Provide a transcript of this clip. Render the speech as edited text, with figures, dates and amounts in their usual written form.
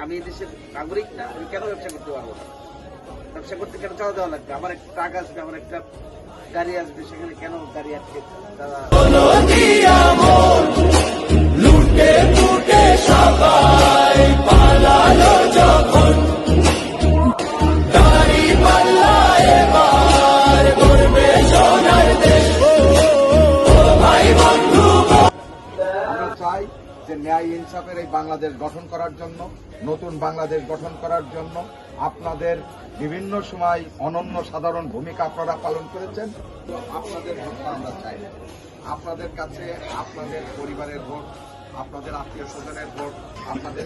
আমি এই দেশের নাগরিক না, আমি কেন ব্যবসা করতে পারবো না? ব্যবসা করতে কেন চাওয়া দেওয়া লাগবে? আমার একটা ট্রাক আসবে, আমার একটা গাড়ি আসবে, সেখানে কেন গাড়ি আটকে তারা লুটে লুটে সবাই পালালো যখন দাড়ি পাল্লা এবার করবে সোনার দেশ। ভাই বন্ধু, আমরা চাই যে ন্যায় ইনসাফের এই বাংলাদেশ গঠন করার জন্য, নতুন বাংলাদেশ গঠন করার জন্য আপনাদের বিভিন্ন সময় অনন্য সাধারণ ভূমিকা আপনারা পালন করেছেন। তো আপনাদের ভোটটা আমরা চাই না। আপনাদের কাছে আপনাদের পরিবারের ভোট, আপনাদের আত্মীয় স্বজনের ভোট, আপনাদের